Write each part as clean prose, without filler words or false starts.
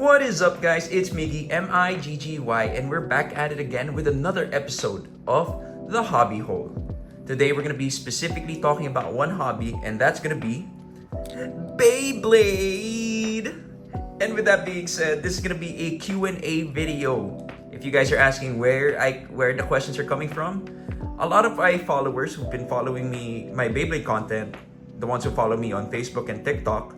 What is up, guys? It's Miggy, M-I-G-G-Y, and we're back at it again with another episode of The Hobby Hole. Today, we're going to be specifically talking about one hobby, and that's going to be Beyblade! And with that being said, this is going to be a Q&A video. If you guys are asking where the questions are coming from, a lot of my followers who've been following me, my Beyblade content, the ones who follow me on Facebook and TikTok,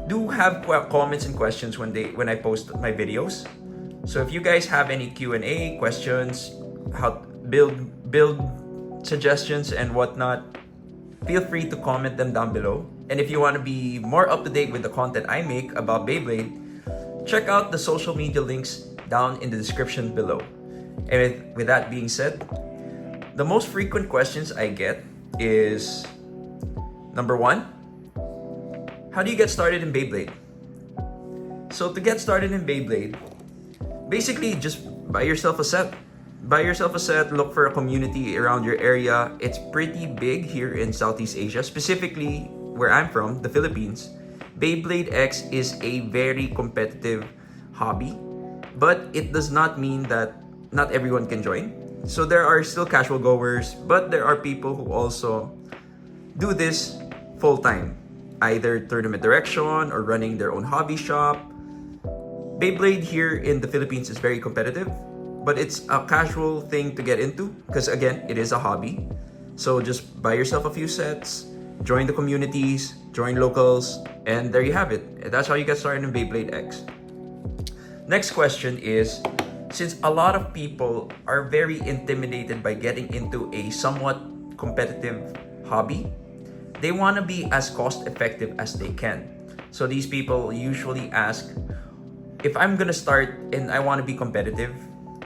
do have comments and questions when I post my videos. So if you guys have any Q&A questions, how build suggestions and whatnot, feel free to comment them down below. And if you want to be more up to date with the content I make about Beyblade, check out the social media links down in the description below. And with that being said, the most frequent questions I get is, number one, how do you get started in Beyblade? So to get started in Beyblade, basically just buy yourself a set. Look for a community around your area. It's pretty big here in Southeast Asia, specifically where I'm from, the Philippines. Beyblade X is a very competitive hobby, but it does not mean that not everyone can join. So there are still casual goers, but there are people who also do this full time, either tournament direction or running their own hobby shop. Beyblade here in the Philippines is very competitive, but it's a casual thing to get into because, again, it is a hobby. So just buy yourself a few sets, join the communities, join locals, and there you have it. That's how you get started in Beyblade X. Next question is, since a lot of people are very intimidated by getting into a somewhat competitive hobby, they want to be as cost effective as they can. So these people usually ask, if I'm gonna start and I want to be competitive,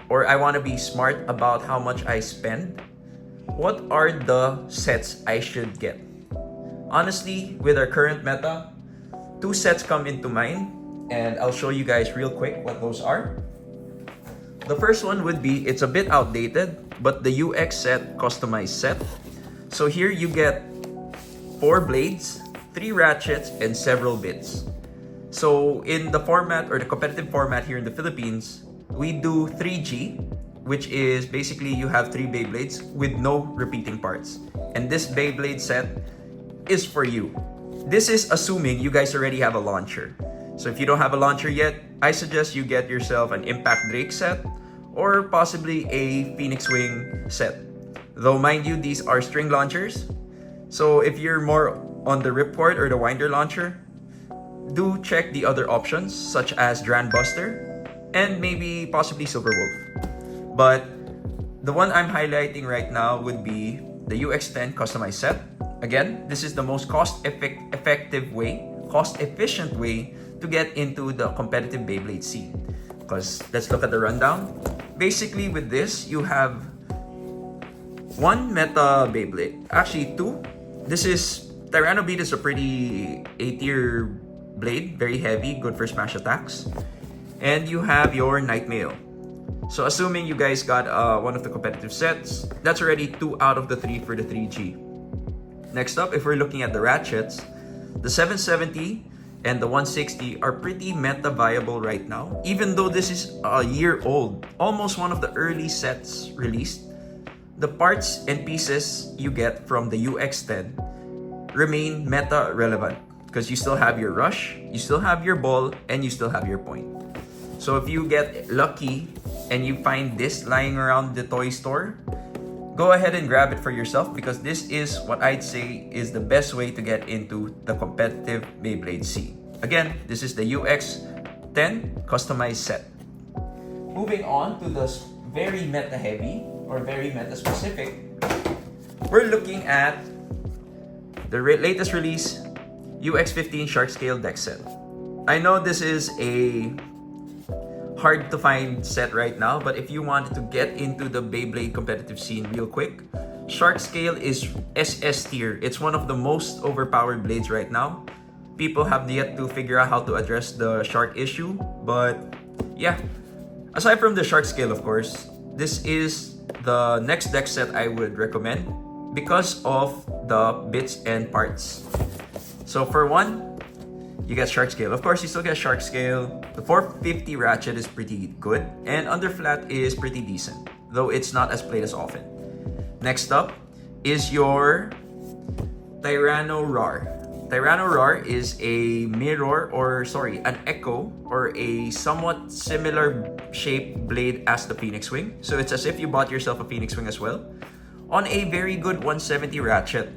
or I want to be smart about how much I spend, what are the sets I should get? Honestly, with our current meta, 2 sets come into mind, and I'll show you guys real quick what those are. The first one would be, it's a bit outdated, but the UX set customized set. So here you get 4 blades, 3 ratchets, and several bits. So in the format, or the competitive format here in the Philippines, we do 3G, which is basically you have 3 Beyblades with no repeating parts. And this Beyblade set is for you. This is assuming you guys already have a launcher. So if you don't have a launcher yet, I suggest you get yourself an Impact Drake set or possibly a Phoenix Wing set. Though mind you, these are string launchers. So if you're more on the ripcord or the winder launcher, do check the other options such as Dran Buster and maybe possibly Silver Wolf. But the one I'm highlighting right now would be the UX10 customized set. Again, this is the most cost-efficient way to get into the competitive Beyblade scene. Because let's look at the rundown. Basically with this, you have 1 meta Beyblade. Actually 2. This is Tyranno Beat is a pretty A-tier blade, very heavy, good for smash attacks. And you have your Nightmail. So assuming you guys got one of the competitive sets, that's already 2 out of the 3 for the 3G. Next up, if we're looking at the ratchets, the 770 and the 160 are pretty meta viable right now. Even though this is a year old, almost one of the early sets released, the parts and pieces you get from the UX10 remain meta relevant because you still have your rush, you still have your ball, and you still have your point. So if you get lucky and you find this lying around the toy store, go ahead and grab it for yourself because this is what I'd say is the best way to get into the competitive Beyblade scene. Again, this is the UX10 customized set. Moving on to the very meta heavy or very meta specific, we're looking at the latest release, UX15 Shark Scale deck set. I know this is a hard to find set right now, but if you wanted to get into the Beyblade competitive scene real quick, Shark Scale is SS tier. It's one of the most overpowered blades right now. People have yet to figure out how to address the shark issue, but yeah. Aside from the Shark Scale, of course, this is the next deck set I would recommend because of the bits and parts. So for one, you get shark scale. Of course, you still get shark scale. The 450 ratchet is pretty good, and under flat is pretty decent, though it's not as played as often. Next up is your Tyranno Rar. Tyranno Rar is a mirror, or sorry, an echo or a somewhat similar shaped blade as the Phoenix Wing. So it's as if you bought yourself a Phoenix Wing as well. On a very good 170 ratchet.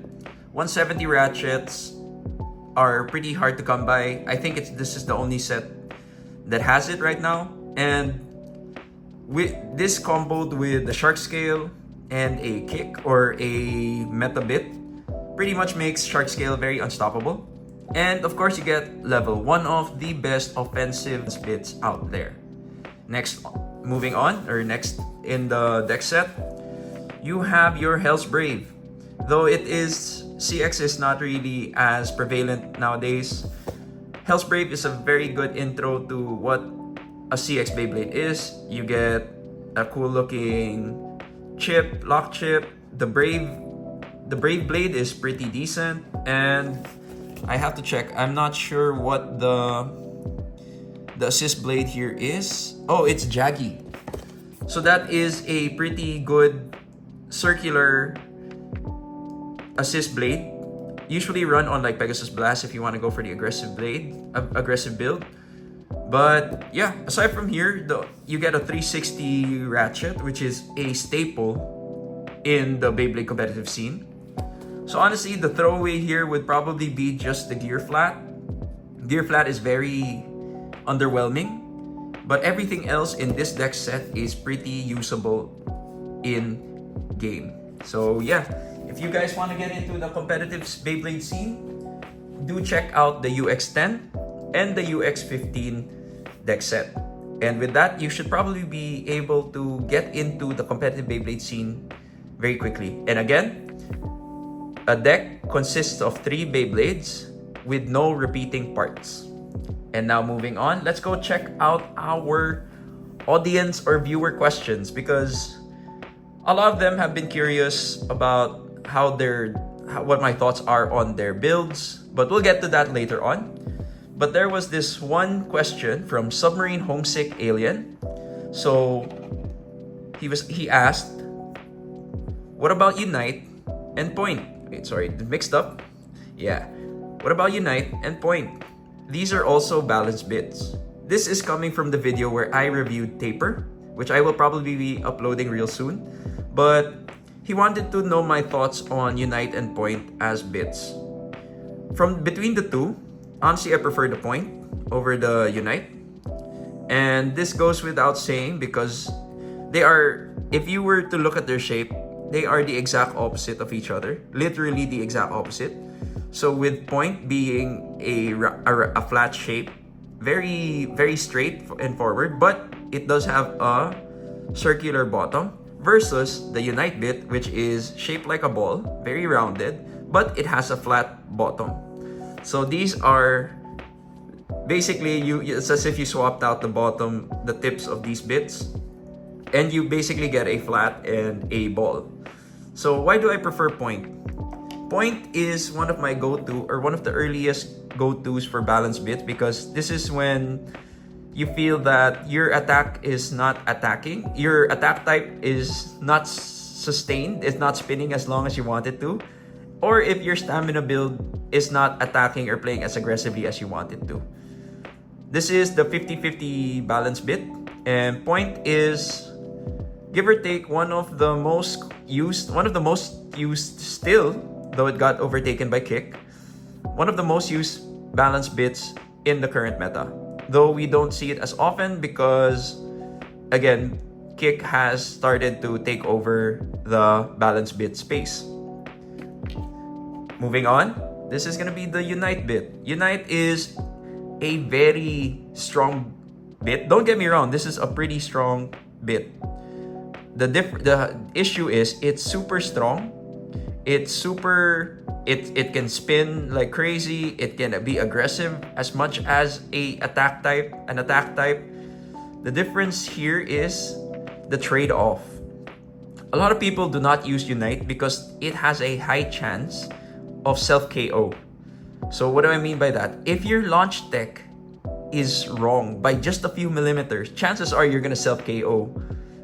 170 ratchets are pretty hard to come by. I think this is the only set that has it right now. And with this comboed with the shark scale and a kick or a meta bit, pretty much makes shark scale very unstoppable. And of course, you get level, one of the best offensive bits out there. Next, moving on, or next in the deck set, you have your Hell's Brave. Though CX is not really as prevalent nowadays, Hell's Brave is a very good intro to what a CX Beyblade is. You get a cool looking chip, lock chip. The Brave blade is pretty decent, and I have to check. I'm not sure what the assist blade here is. Oh, it's Jaggy. So that is a pretty good circular assist blade. Usually run on like Pegasus Blast if you want to go for the aggressive build. But yeah, aside from here, you get a 360 ratchet, which is a staple in the Beyblade competitive scene. So honestly, the throwaway here would probably be just the gear flat. Gear flat is very underwhelming, but everything else in this deck set is pretty usable in game. So yeah, if you guys want to get into the competitive Beyblade scene, do check out the UX10 and the UX15 deck set. And with that, you should probably be able to get into the competitive Beyblade scene very quickly. And again, a deck consists of 3 Beyblades with no repeating parts. And now moving on, let's go check out our audience or viewer questions, because a lot of them have been curious about what my thoughts are on their builds, but we'll get to that later on. But there was this one question from Submarine Homesick Alien. So he asked, what about Unite and Point? Wait, sorry, mixed up. Yeah. What about Unite and Point? These are also balanced bits. This is coming from the video where I reviewed Taper, which I will probably be uploading real soon. But he wanted to know my thoughts on Unite and Point as bits. From between the two, honestly, I prefer the Point over the Unite. And this goes without saying, because they are, if you were to look at their shape, they are the exact opposite of each other. Literally the exact opposite. So with Point being a flat shape, very, very straight and forward, but it does have a circular bottom, versus the Unite bit, which is shaped like a ball, very rounded, but it has a flat bottom. So these are basically, it's as if you swapped out the tips of these bits, and you basically get a flat and a ball. So why do I prefer Point? Point is one of my go-to, or one of the earliest go-tos for balance bits, because this is when you feel that your attack is not attacking, your attack type is not sustained, it's not spinning as long as you want it to, or if your stamina build is not attacking or playing as aggressively as you want it to. This is the 50-50 balance bit, and Point is, give or take, one of the most used still, though it got overtaken by Kick, one of the most used balance bits in the current meta. Though we don't see it as often because, again, Kick has started to take over the balance bit space. Moving on, this is going to be the Unite bit. Unite is a very strong bit. Don't get me wrong, this is a pretty strong bit. The issue is it's super strong. It can spin like crazy. It can be aggressive as much as an attack type. The difference here is the trade-off. A lot of people do not use Unite because it has a high chance of self-KO. So what do I mean by that? If your launch tech is wrong by just a few millimeters, chances are you're gonna self KO.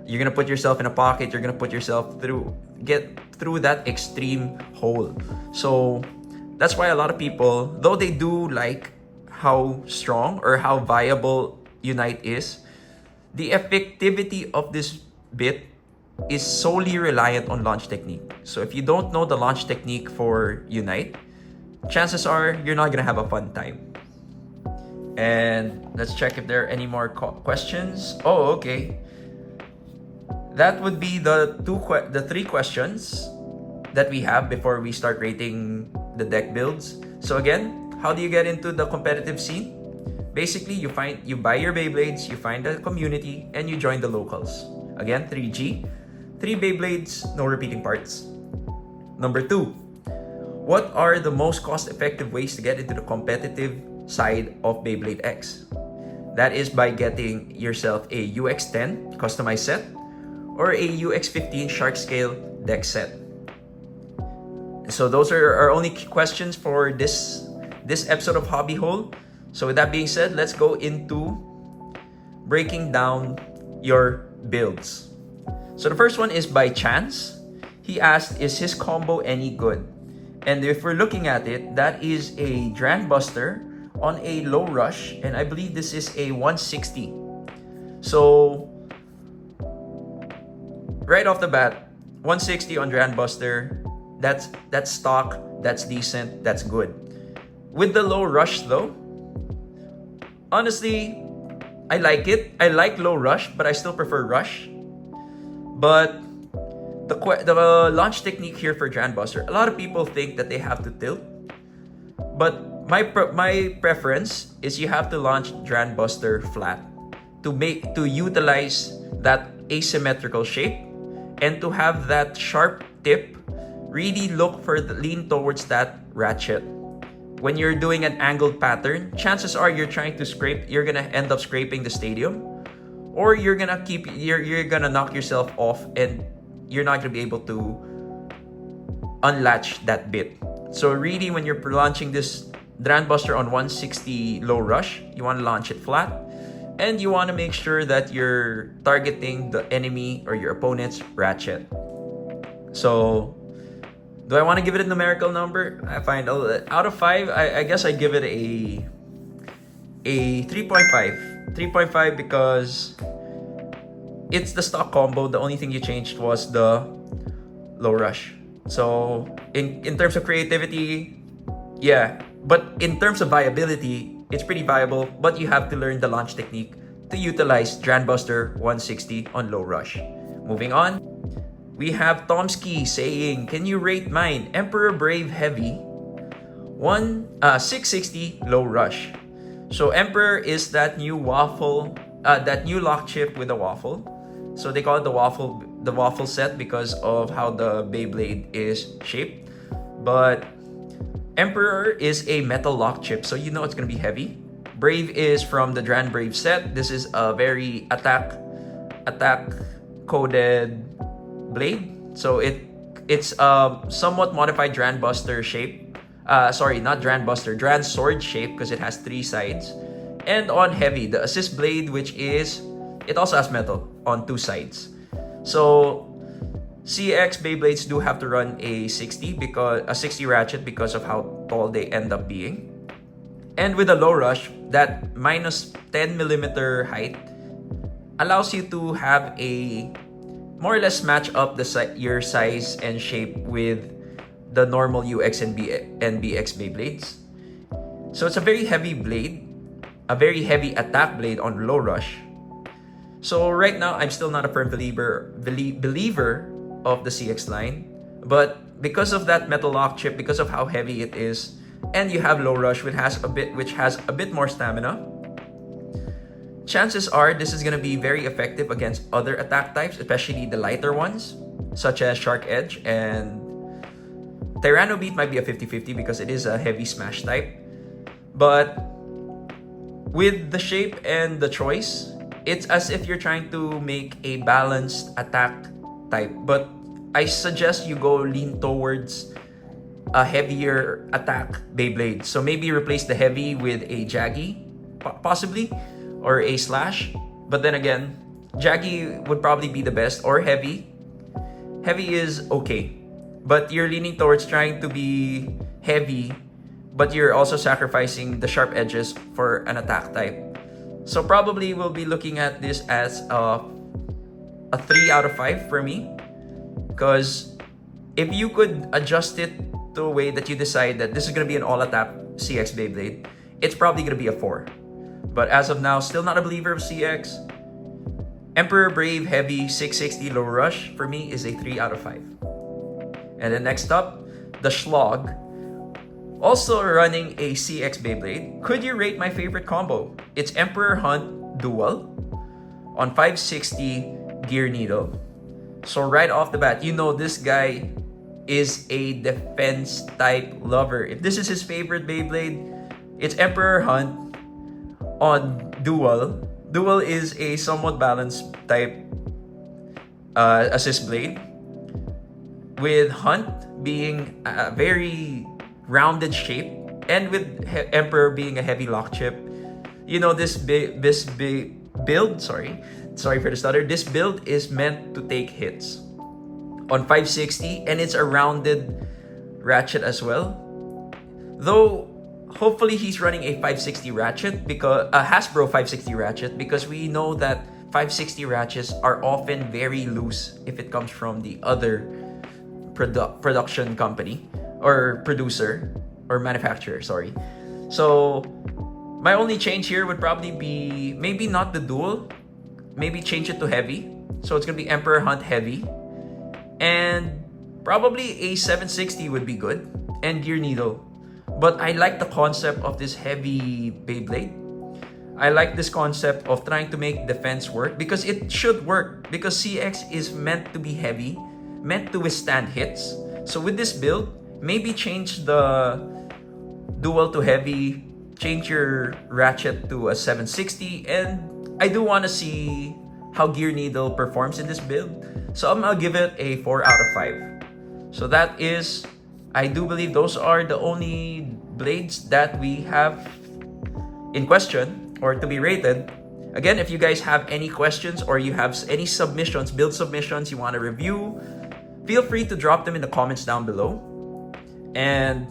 You're gonna put yourself in a pocket. You're gonna put yourself get through that extreme hole. So that's why a lot of people, though they do like how strong or how viable Unite is, the effectivity of this bit is solely reliant on launch technique. So if you don't know the launch technique for Unite, chances are you're not gonna have a fun time. And let's check if there are any more questions. Oh, okay. That would be the three questions that we have before we start rating the deck builds. So again, how do you get into the competitive scene? Basically, you buy your Beyblades, you find a community, and you join the locals. Again, 3G, 3 Beyblades, no repeating parts. Number 2, what are the most cost-effective ways to get into the competitive side of Beyblade X? That is by getting yourself a UX10 customized set or a UX15 Shark Scale deck set. So those are our only questions for this episode of Hobby Hole. So with that being said, let's go into breaking down your builds. So the first one is by Chance. He asked, is his combo any good? And if we're looking at it, that is a Dran Buster on a low rush, and I believe this is a 160. So right off the bat, 160 on Dran Buster, that's stock, that's decent, that's good. With the low rush though, honestly, I like it. I like low rush, but I still prefer rush. But the launch technique here for Dran Buster, a lot of people think that they have to tilt, but my preference is you have to launch Dran Buster flat to utilize that asymmetrical shape and to have that sharp tip. Really lean towards that ratchet. When you're doing an angled pattern, chances are you're gonna end up scraping the stadium, or you're gonna knock yourself off and you're not gonna be able to unlatch that bit. So really, when you're launching this Dran Buster on 160 low rush, you want to launch it flat, and you want to make sure that you're targeting the enemy or your opponent's ratchet. So do I want to give it a numerical number? I find out of 5, I guess I give it a 3.5. 3.5 because it's the stock combo. The only thing you changed was the low rush. So in terms of creativity, yeah. But in terms of viability, it's pretty viable. But you have to learn the launch technique to utilize Dran Buster 160 on low rush. Moving on, we have Tomsky saying, can you rate mine? Emperor Brave Heavy 660 low rush. So Emperor is that new waffle, that new lock chip with a waffle. So they call it the waffle set because of how the Beyblade is shaped. But Emperor is a metal lock chip, so you know it's gonna be heavy. Brave is from the Dran Brave set. This is a very attack coded blade. So it's somewhat modified Dran Buster shape. Sorry, not Dran Buster, Dran Sword shape because it has 3 sides. And on heavy, the assist blade, which is, it also has metal on 2 sides. So CX Beyblades do have to run a 60 ratchet because of how tall they end up being. And with a low rush, that minus 10 millimeter height allows you to have a more or less match up your size and shape with the normal UX and BX Beyblades. So it's a very heavy blade, a very heavy attack blade on low rush. So right now, I'm still not a firm believer of the CX line, but because of that metal lock chip, because of how heavy it is, and you have low rush, which has a bit more stamina, chances are this is gonna be very effective against other attack types, especially the lighter ones, such as Shark Edge, and Tyranno Beat might be a 50-50 because it is a heavy smash type. But with the shape and the choice, it's as if you're trying to make a balanced attack type. But I suggest you go lean towards a heavier attack Beyblade. So maybe replace the heavy with a Jaggy, possibly, or a Slash. But then again, Jaggy would probably be the best, or heavy. Heavy is okay, but you're leaning towards trying to be heavy, but you're also sacrificing the sharp edges for an attack type. So probably we'll be looking at this as a 3 out of 5 for me, because if you could adjust it to a way that you decide that this is going to be an all-attack CX Beyblade, it's probably going to be a 4. But as of now, still not a believer of CX. Emperor Brave Heavy 660 Low Rush for me is a 3 out of 5. And then next up, the Schlog, also running a CX Beyblade. Could you rate my favorite combo? It's Emperor Hunt Dual on 560 Gear Needle. So right off the bat, you know this guy is a defense type lover. If this is his favorite Beyblade, it's Emperor Hunt on Dual. Dual is a somewhat balanced type assist blade, with Hunt being a very rounded shape, and with Emperor being a heavy lock chip. You know, this build, sorry for the stutter, this build is meant to take hits on 560, and it's a rounded ratchet as well. Though hopefully he's running a 560 ratchet, because a Hasbro 560 ratchet, because we know that 560 ratchets are often very loose if it comes from the other production company or producer or manufacturer, sorry. So my only change here would probably be maybe not the dual, maybe change it to heavy. So it's gonna be Emperor Hunt Heavy, and probably a 760 would be good, and Gear Needle. But I like the concept of this heavy Beyblade. I like this concept of trying to make defense work, because it should work, because CX is meant to be heavy, meant to withstand hits. So with this build, maybe change the dual to heavy, change your ratchet to a 760, and I do want to see how Gear Needle performs in this build. So I'm gonna give it a 4 out of 5. So that is, I do believe those are the only blades that we have in question or to be rated. Again, if you guys have any questions or you have any submissions, build submissions you want to review, feel free to drop them in the comments down below. And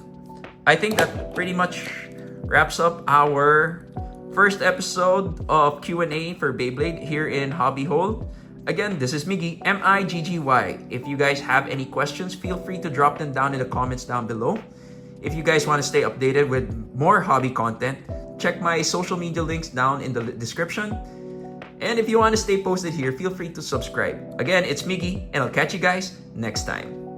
I think that pretty much wraps up our first episode of Q&A for Beyblade here in Hobby Hole. Again, this is Miggy, M-I-G-G-Y. If you guys have any questions, feel free to drop them down in the comments down below. If you guys want to stay updated with more hobby content, check my social media links down in the description. And if you want to stay posted here, feel free to subscribe. Again, it's Miggy, and I'll catch you guys next time.